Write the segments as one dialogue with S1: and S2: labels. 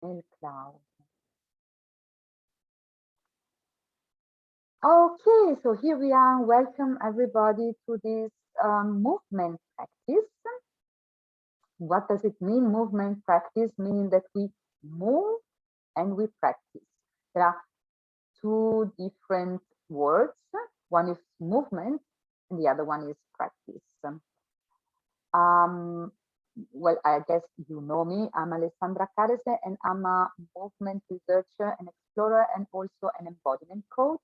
S1: El cloud. Okay, so here we are. Welcome everybody to this movement practice. What does it mean, movement practice? Meaning that we move and we practice. There are two different words. One is movement and the other one is practice. Well, I guess you know me. I'm Alessandra Carelse and I'm a movement researcher and explorer and also an embodiment coach.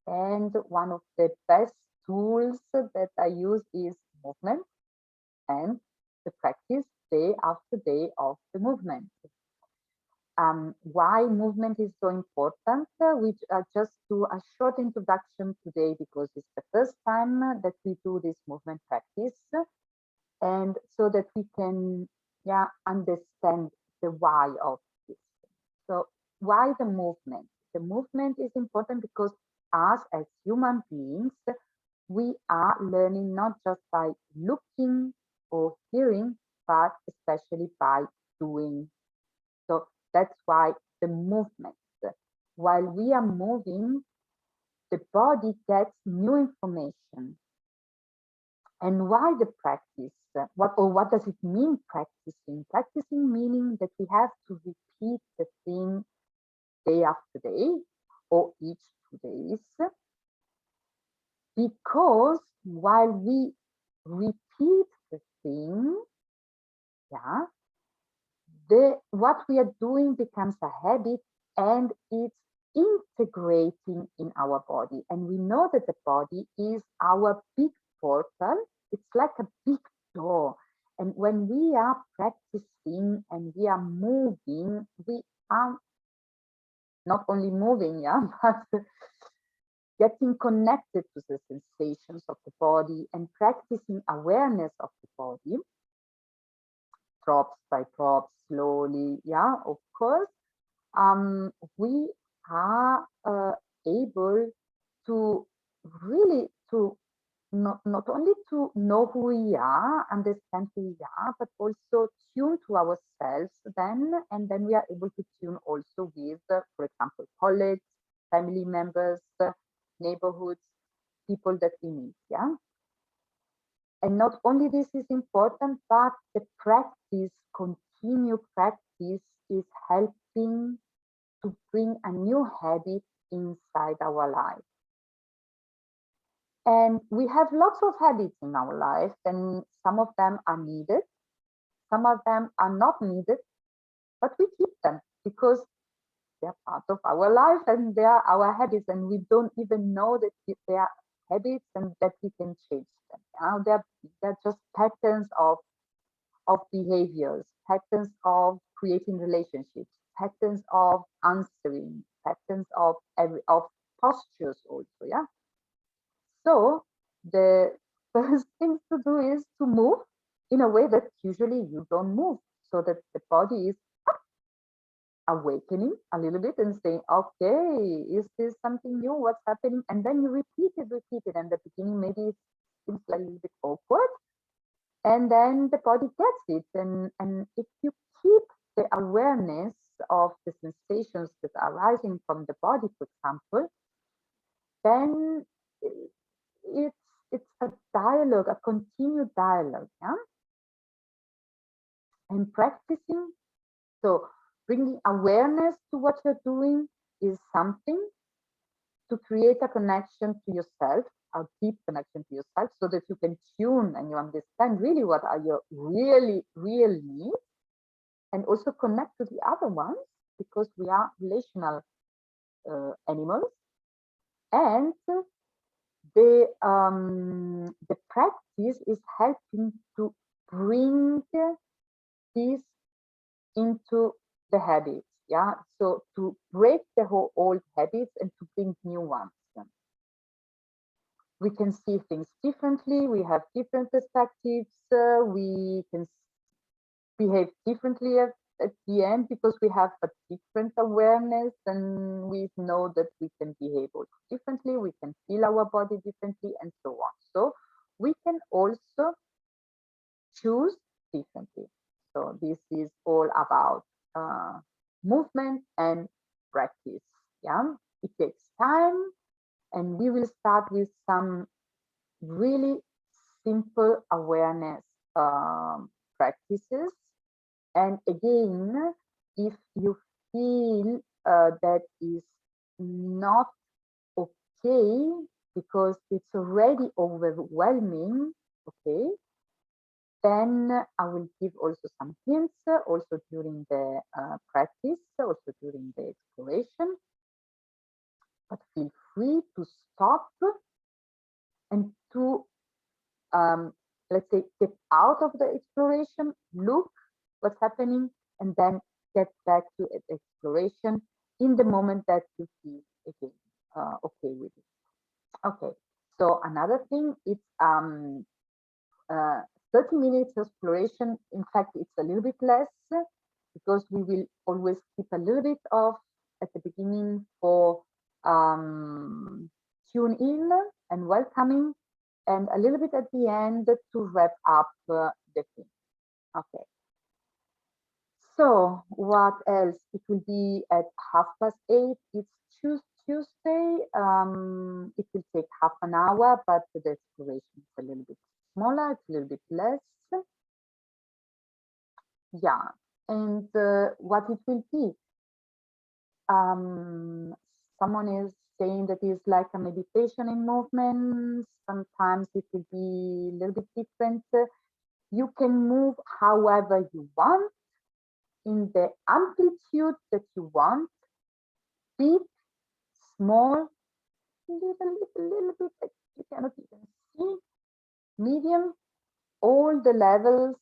S1: And one of the best tools that I use is movement and the practice day after day of the movement. Why movement is so important? Which just do a short introduction today because it's the first time that we do this movement practice, and so that we can understand the why of this. So why the movement? The movement is important because us as human beings, we are learning not just by looking or hearing, but especially by doing. So that's why the movement. While we are moving, the body gets new information. And why the practice? What does it mean practicing? Practicing meaning that we have to repeat the thing day after day or each 2 days. Because while we repeat the thing, what we are doing becomes a habit and it's integrating in our body. And we know that the body is our big portal. It's like a big door. And when we are practicing and we are moving, we are not only moving, but getting connected to the sensations of the body and practicing awareness of the body, drops by drops, slowly, of course, we are able to really not only to know who we are, understand who we are, but also tune to ourselves then, and then we are able to tune also with, for example, colleagues, family members, neighborhoods, people that we meet, And not only this is important, but the practice, continued practice is helping to bring a new habit inside our life. And we have lots of habits in our life, and some of them are needed, some of them are not needed, but we keep them because they're part of our life and they are our habits, and we don't even know that they are habits and that we can change them. They're just patterns of behaviors, patterns of creating relationships, patterns of answering, patterns of postures also, So the first thing to do is to move in a way that usually you don't move, so that the body is awakening a little bit and saying, okay, is this something new? What's happening? And then you repeat it. And the beginning, maybe it seems like a little bit awkward. And then the body gets it. And if you keep the awareness of the sensations that are arising from the body, for example, then it's a dialogue, a continued dialogue, and practicing. So bringing awareness to what you're doing is something to create a connection to yourself, a deep connection to yourself, so that you can tune and you understand really what are your real needs, and also connect to the other ones, because we are relational animals. And the practice is helping to bring this into the habits, so to break the whole old habits and to bring new ones. We can see things differently, we have different perspectives, we can behave differently at the end because we have a different awareness, and we know that we can behave also differently, we can feel our body differently, and so on. So we can also choose differently. So this is all about movement and practice. Yeah, it takes time, and we will start with some really simple awareness practices. And again, if you feel that is not okay because it's already overwhelming, okay, then I will give also some hints also during the practice, also during the exploration. But feel free to stop and to, let's say, get out of the exploration, look what's happening, and then get back to the exploration in the moment that you feel again okay with it. Okay, so another thing is 30 minutes exploration. In fact, it's a little bit less because we will always keep a little bit of at the beginning for tune in and welcoming, and a little bit at the end to wrap up the thing. Okay. So what else? It will be at 8:30. It's Tuesday. It will take half an hour, but the exploration is a little bit smaller. It's a little bit less. Yeah, and what it will be? Someone is saying that it's like a meditation in movement. Sometimes it will be a little bit different. You can move however you want, in the amplitude that you want, big, small, little bit that you cannot even see, medium, all the levels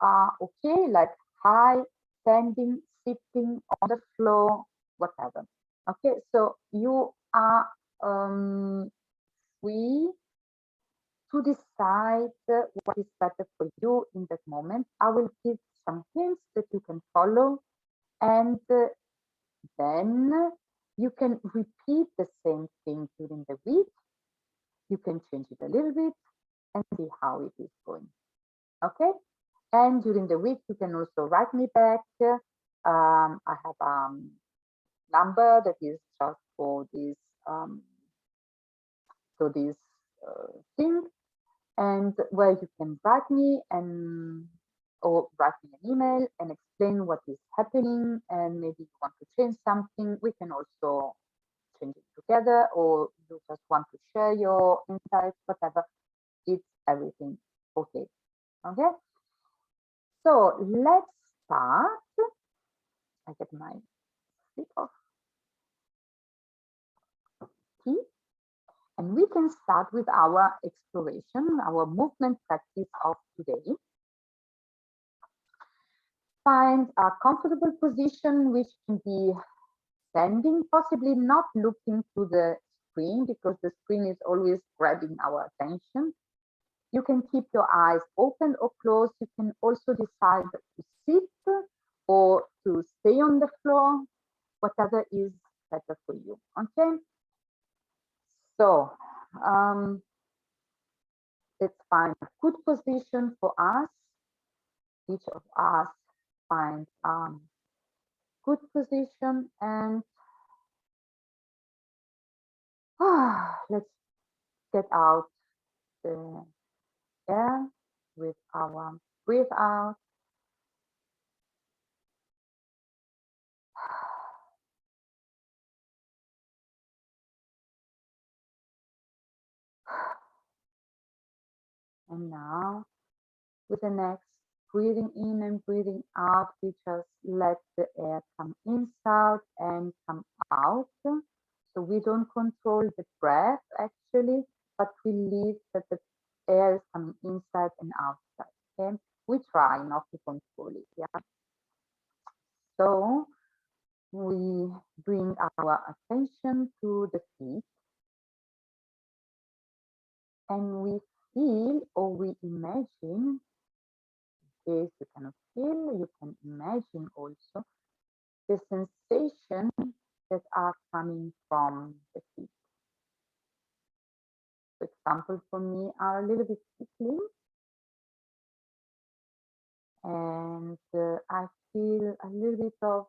S1: are okay, like high, standing, sitting, on the floor, whatever. Okay, so you are free to decide what is better for you in that moment. I will give some hints that you can follow, and then you can repeat the same thing during the week. You can change it a little bit and see how it is going. Okay, and during the week you can also write me back. I have a number that is just for this thing, and where you can write me and or write me an email and explain what is happening, and maybe you want to change something. We can also change it together, or you just want to share your insights, whatever. It's everything okay. Okay, so let's start. I get my sip of tea, and we can start with our exploration, our movement practice of today. Find a comfortable position, which can be standing, possibly not looking to the screen because the screen is always grabbing our attention. You can keep your eyes open or closed. You can also decide to sit or to stay on the floor, whatever is better for you. Okay, so let's find a good position for us. Each of us find good position, and let's get out the air with our breathe out. And now with the next breathing in and breathing out, we just let the air come inside and come out. So we don't control the breath actually, but we leave that the air is coming inside and outside. Okay, we try not to control it. Yeah. So we bring our attention to the feet, and we feel or we imagine. In case you cannot feel, you can imagine also the sensation that are coming from the feet. For example, for me, are a little bit tickling, and I feel a little bit of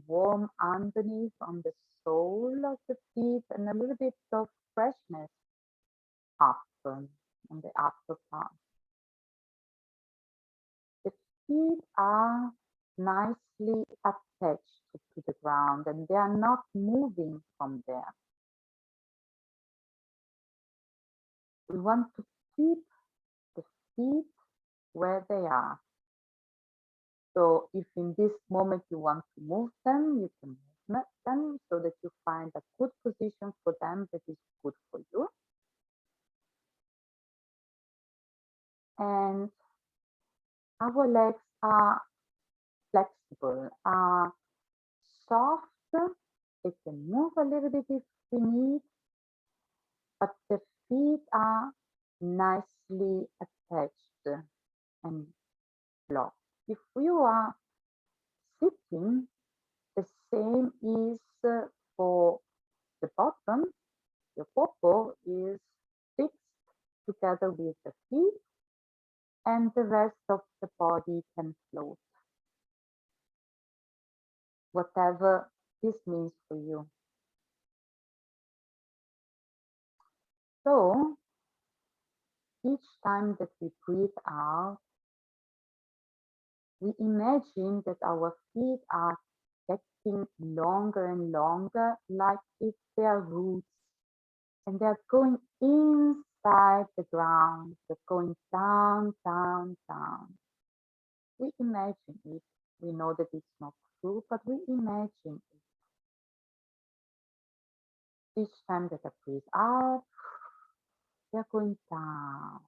S1: warm underneath on the sole of the feet and a little bit of freshness up on the upper part. The feet are nicely attached to the ground and they are not moving from there. We want to keep the feet where they are. So if in this moment you want to move them, you can move them so that you find a good position for them that is good for you. And our legs are flexible, are soft. They can move a little bit if we need, but the feet are nicely attached and blocked. If you are sitting, the same is for the bottom. Your popo is fixed together with the feet and the rest of the body can float. Whatever this means for you. So each time that we breathe out, we imagine that our feet are getting longer and longer, like if they are roots, and they're going inside the ground. They're going down, down, down. We imagine it. We know that it's not true, but we imagine it. Each time that I breathe out, they're going down.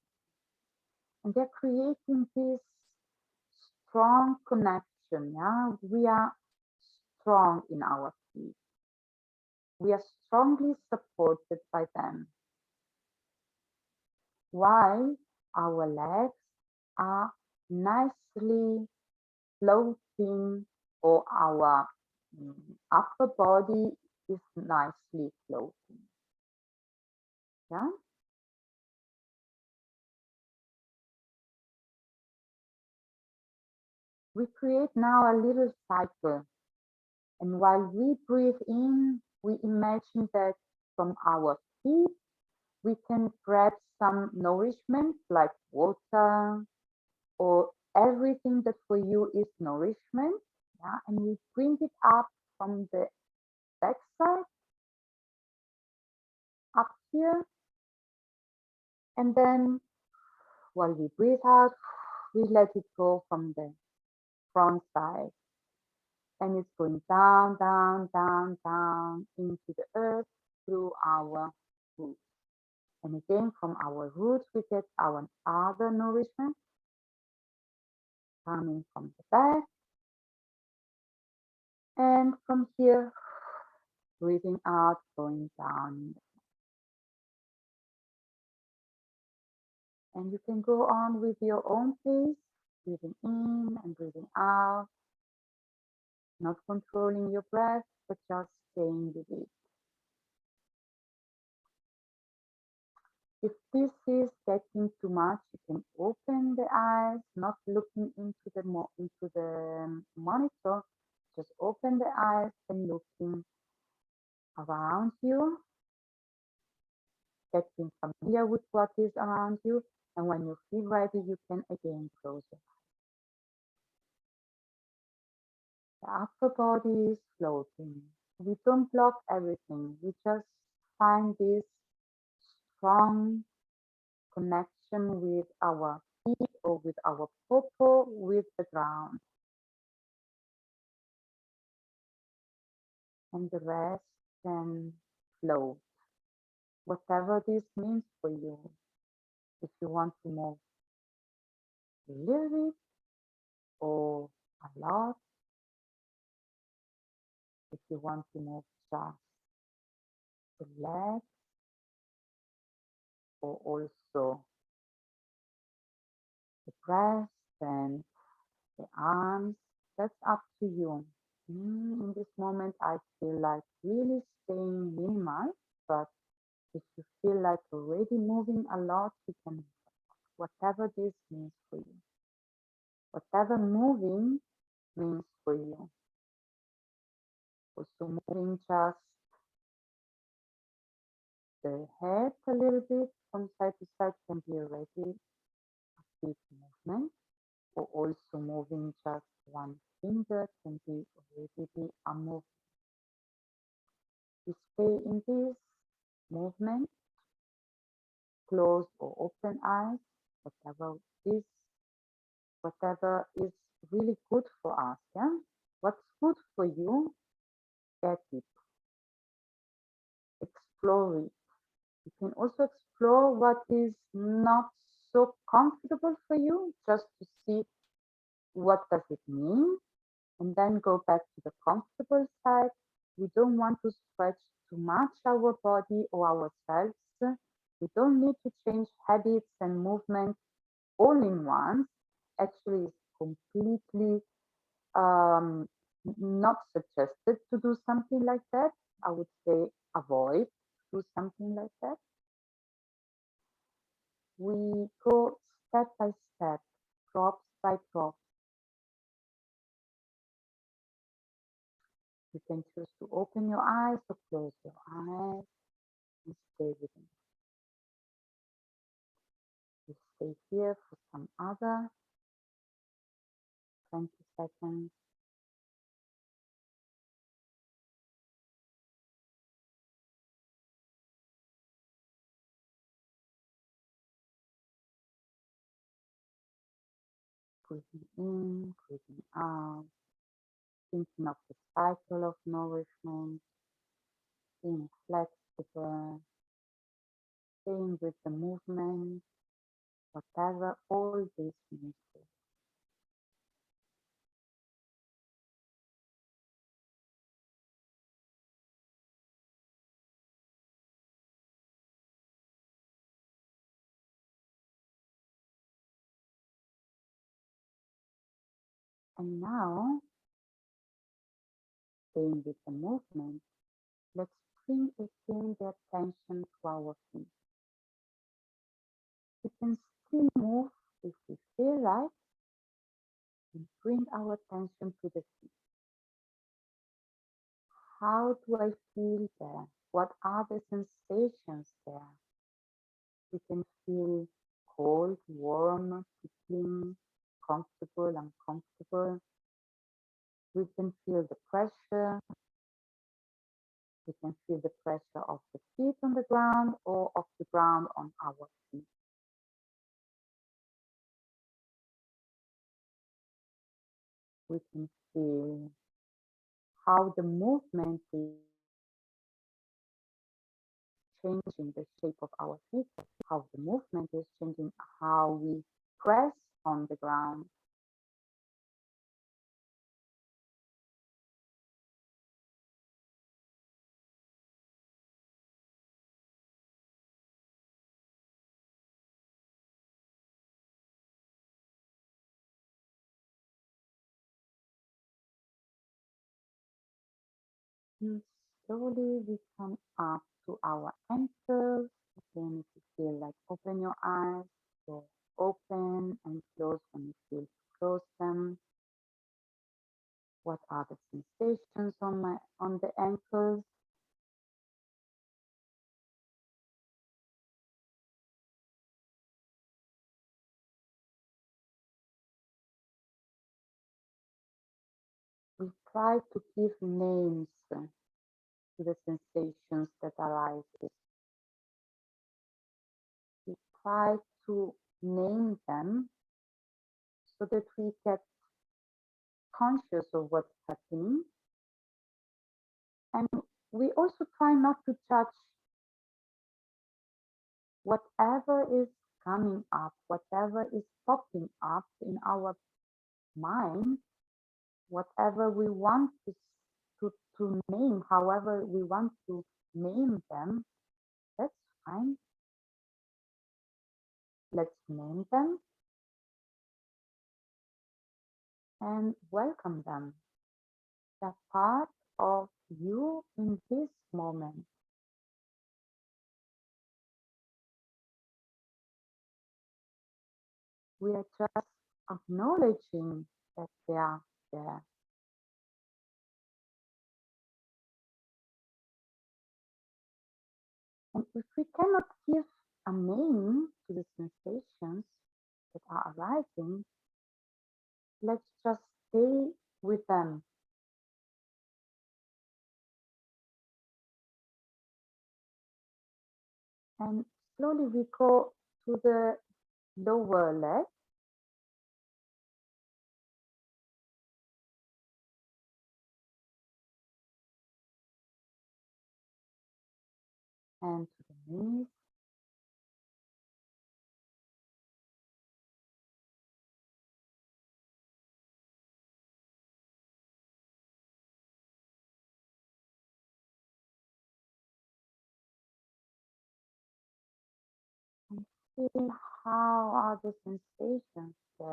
S1: And they're creating this strong connection. Yeah? We are strong in our feet. We are strongly supported by them. While our legs are nicely floating, or our upper body is nicely floating. Yeah. We create now a little cycle. And while we breathe in, we imagine that from our feet, we can grab some nourishment like water or everything that for you is nourishment. Yeah? And we bring it up from the backside, up here. And then while we breathe out, we let it go from the front side. And it's going down, down, down, down into the earth through our roots. And again, from our roots, we get our other nourishment coming from the back. And from here, breathing out, going down. And you can go on with your own pace, breathing in and breathing out, not controlling your breath, but just staying with it. If this is getting too much, you can open the eyes, not looking into the monitor, just open the eyes and looking around you, getting familiar with what is around you, and when you feel ready, you can again close your eyes. The upper body is floating. We don't block everything. We just find this strong connection with our feet or with our popo with the ground. And the rest can float. Whatever this means for you. If you want to move a little bit or a lot, if you want to move just the legs or also the breast and the arms, that's up to you. In this moment, I feel like really staying minimal, but if you feel like already moving a lot, you can, whatever this means for you. Whatever moving means for you. Also moving just the head a little bit from side to side can be already a big movement, or also moving just one finger can be already be a movement. We stay in this movement, closed or open eyes, whatever is really good for us. Yeah, what's good for you, get it, explore it. You can also explore what is not so comfortable for you, just to see what does it mean, and then go back to the comfortable side. We don't want to stretch too much our body or ourselves. We don't need to change habits and movements all in once. Actually, it's completely um, not suggested to do something like that. I would say avoid do something like that. We go step by step, drops by drops. You can choose to open your eyes or close your eyes and stay with them. You stay here for some other 20 seconds. Breathing in, breathing out, thinking of the cycle of nourishment, being flexible, staying with the movement, whatever all this means. And now, staying with the movement, let's bring again the attention to our feet. We can still move if we feel like, and bring our attention to the feet. How do I feel there? What are the sensations there? We can feel cold, warm, tickling, comfortable, uncomfortable. We can feel the pressure. We can feel the pressure of the feet on the ground or of the ground on our feet. We can feel how the movement is changing the shape of our feet, how the movement is changing how we press on the ground. And slowly we come up to our ankles. Again, if you feel like open your eyes, so open and close when you feel to close them. What are the sensations on the ankles? We try to give names to the sensations that arise. We try to name them so that we get conscious of what's happening. And we also try not to judge whatever is coming up, whatever is popping up in our mind, whatever we want to name, however we want to name them, that's fine. Let's name them and welcome them. They're part of you in this moment. We are just acknowledging that they are there. And if we cannot give a name to the sensations that are arising, let's just stay with them. And slowly we go to the lower leg, and to the knees, and feel how are the sensations there.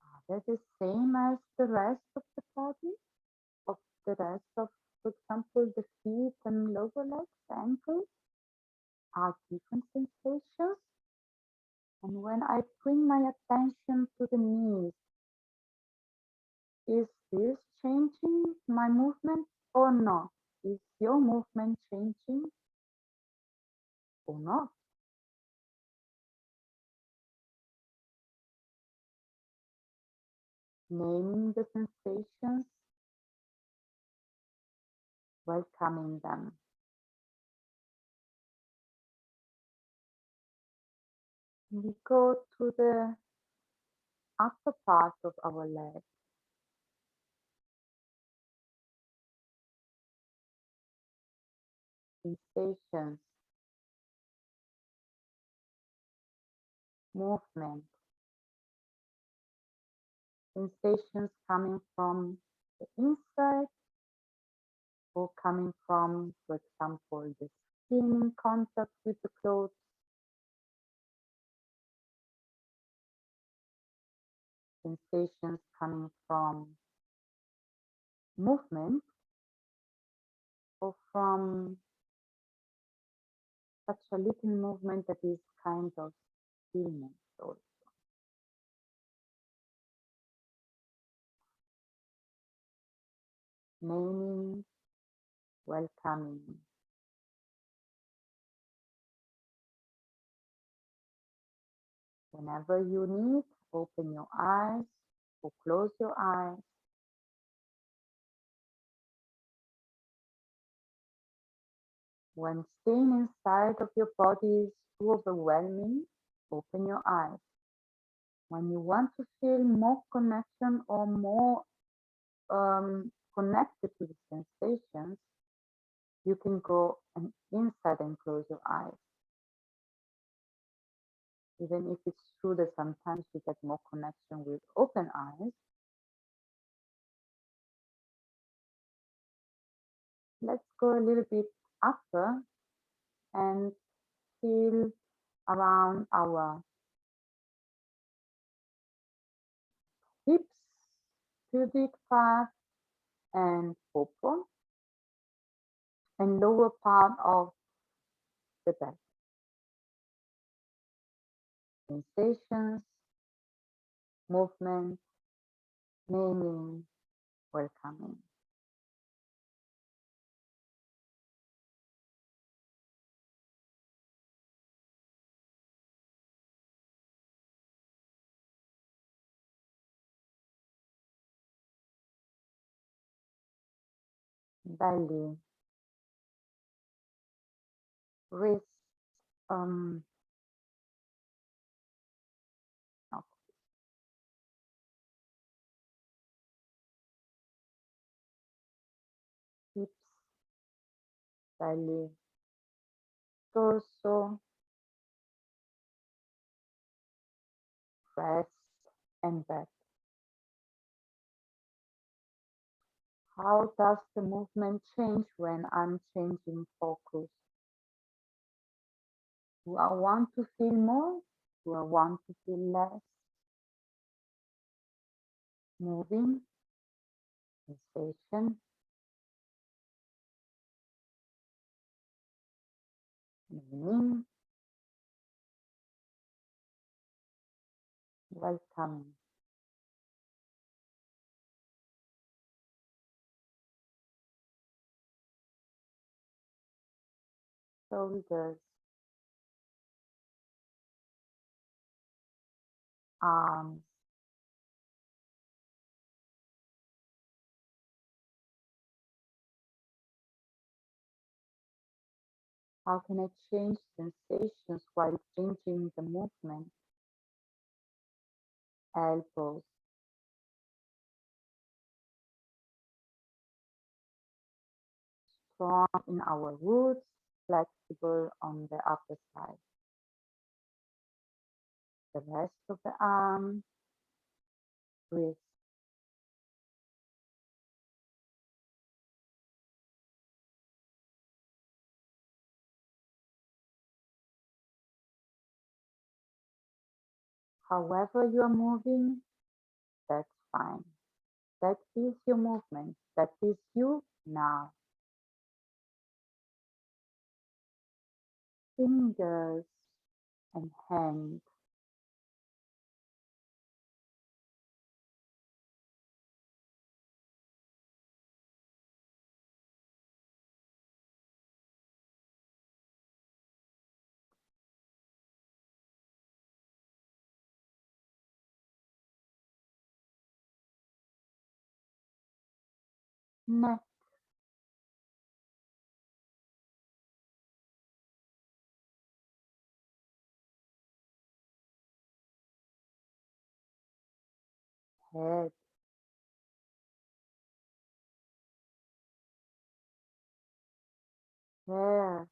S1: Are they the same as the rest of the body? Of the rest of, for example, the feet and lower legs, ankles, are different sensations. And when I bring my attention to the knees, is this changing my movement or not? Is your movement changing or not? Naming the sensations, welcoming them. We go to the upper part of our leg. Sensations, movement, sensations coming from the inside or coming from, for example, the skin in contact with the clothes. Sensations coming from movement or from such a little movement that is kind of stillness also. Naming, welcoming. Whenever you need, open your eyes or close your eyes. When staying inside of your body is too overwhelming, open your eyes. When you want to feel more connection or more connected to the sensations, you can go inside and close your eyes. Even if it's true that sometimes we get more connection with open eyes, let's go a little bit upper and feel around our hips, pubic part, and popo, and lower part of the back. Sensations, movement, naming, welcoming. Belly, wrist, no, hips, belly, torso, breast, and back. How does the movement change when I'm changing focus? Do I want to feel more? Do I want to feel less? Moving, sensation, naming, welcoming. shoulders, arms, how can I change sensations while changing the movement? Elbows, strong in our roots, flexible on the upper side. The rest of the arm, wrist, however you are moving, that's fine. That is your movement. That is you now. Fingers and hands, neck, head, hair,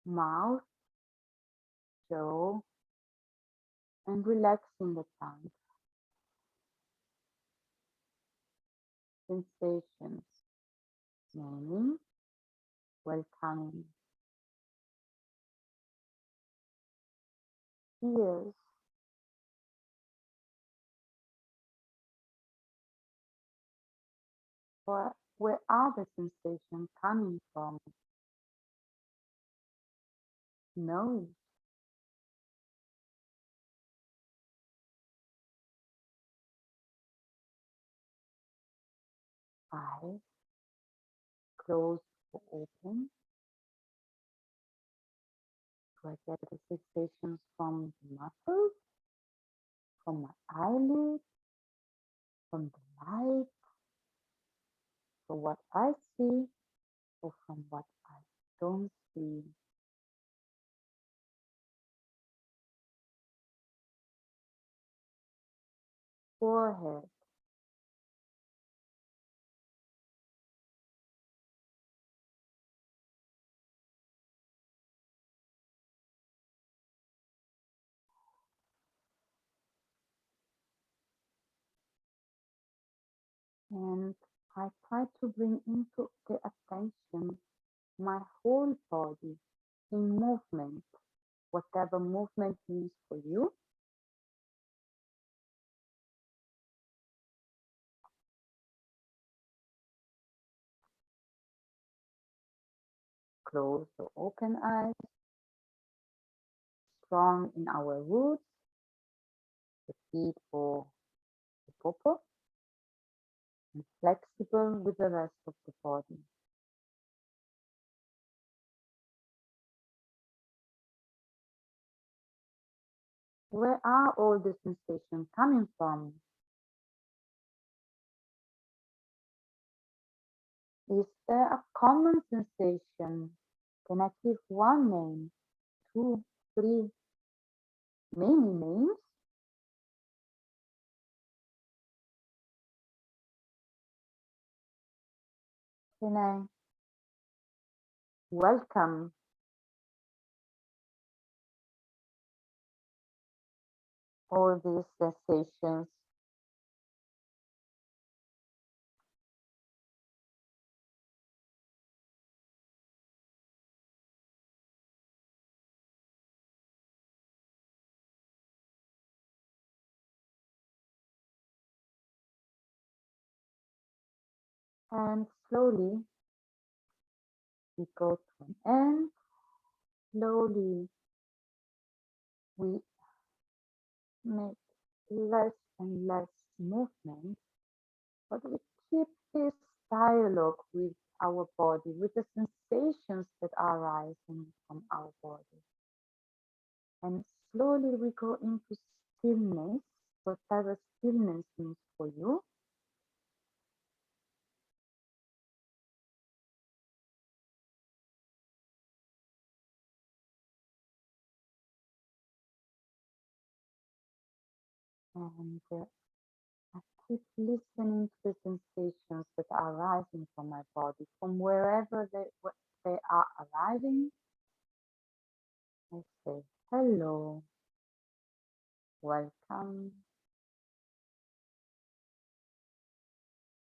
S1: mouth, jaw, and relaxing the tongue. Sensations, naming, welcoming. Ears, where are the sensations coming from? Nose, eyes, closed or open. Do I get the sensations from the muscles, from my eyelids, from the light, from what I see, or from what I don't see? Forehead, and I try to bring into the attention my whole body in movement, whatever movement means for you. Close or open eyes, strong in our roots, the feet or the popo, and flexible with the rest of the body. Where are all the sensations coming from? Is there a common sensation? Can I give one name, two, three, many names? Can I welcome all these sensations? And slowly we go to an end. Slowly we make less and less movement, but we keep this dialogue with our body, with the sensations that are arising from our body. And slowly we go into stillness, whatever stillness means for you. And I keep listening to the sensations that are arising from my body, from wherever they are arriving. I say, hello, welcome.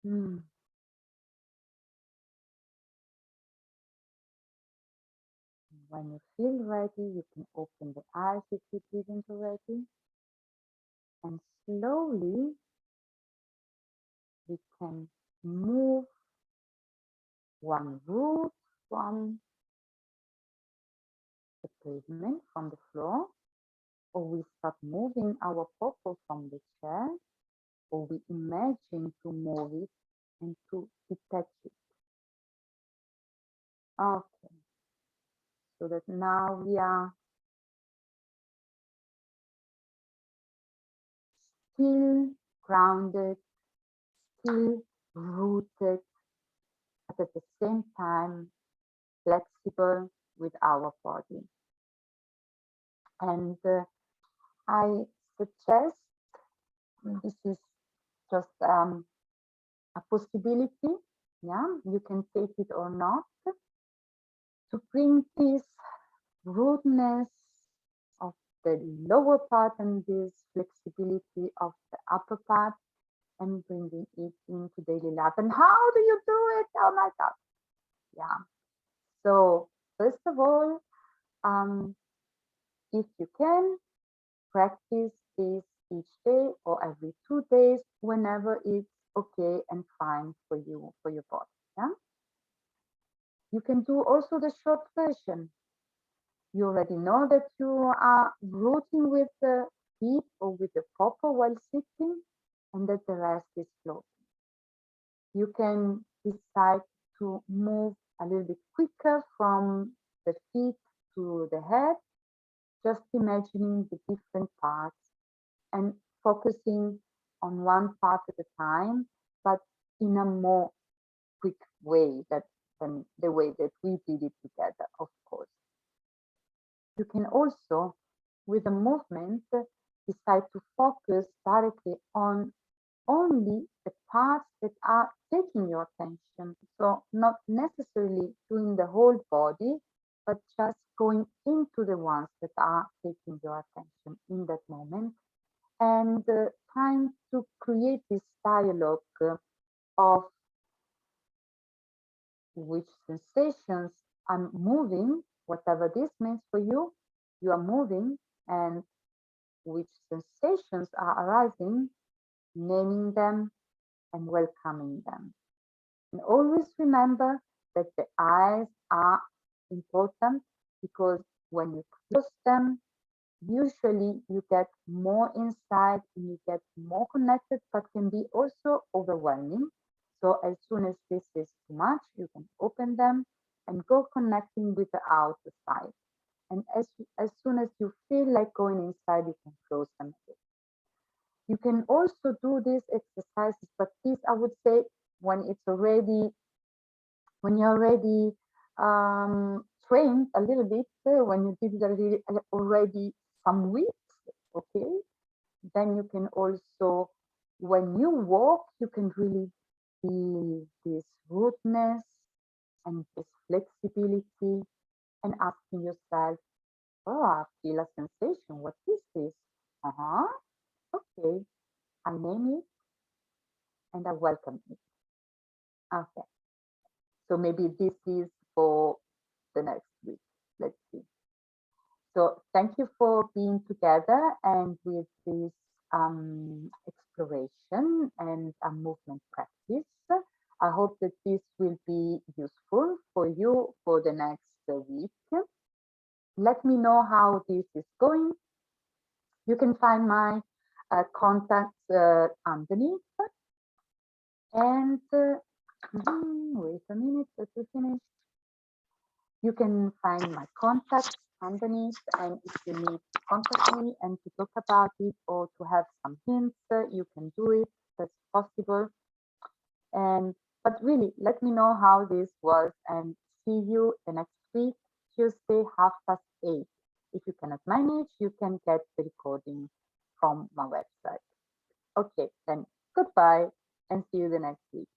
S1: Hmm. When you feel ready, you can open the eyes if you didn't already. And slowly we can move one root from the pavement, from the floor, or we start moving our popo from the chair, or we imagine to move it and to detach it. Okay, so that now we are still grounded, still rooted, but at the same time flexible with our body. And I suggest, this is just a possibility, yeah, you can take it or not, to bring this rudeness of the lower part and this flexibility of the upper part and bringing it into daily life. And how do you do it? Oh my God. Yeah. So first of all, if you can, practice this each day or every 2 days, whenever it's okay and fine for you, for your body. Yeah. You can do also the short version. You already know that you are rooting with the feet or with the popper while sitting, and that the rest is floating. You can decide to move a little bit quicker from the feet to the head, just imagining the different parts and focusing on one part at a time, but in a more quick way than the way that we did it together, of course. You can also, with the movement, decide to focus directly on only the parts that are taking your attention. So not necessarily doing the whole body, but just going into the ones that are taking your attention in that moment, and trying to create this dialogue of which sensations I'm moving, whatever this means for you, you are moving, and which sensations are arising, naming them and welcoming them. And always remember that the eyes are important, because when you close them, usually you get more insight and you get more connected, but can be also overwhelming. So as soon as this is too much, you can open them and go connecting with the outer side. And as soon as you feel like going inside, you can close them again. You can also do these exercises, but this I would say when you're already trained a little bit, when you did it already some weeks, okay, then you can also, when you walk, you can really feel this rootness and this flexibility, and asking yourself, oh, I feel a sensation. What is this? Uh-huh. Okay. I name it and I welcome it. Okay. So maybe this is for the next week. Let's see. So thank you for being together and with this exploration and a movement practice. I hope that this will be useful for you for the next week. Let me know how this is going. You can find my contacts underneath. And wait a minute, let me finish. You can find my contacts underneath, and if you need to contact me and to talk about it or to have some hints, you can do it. That's possible. And but really, let me know how this was, and see you the next week, Tuesday, 8:30. If you cannot manage, you can get the recording from my website. Okay, then goodbye and see you the next week.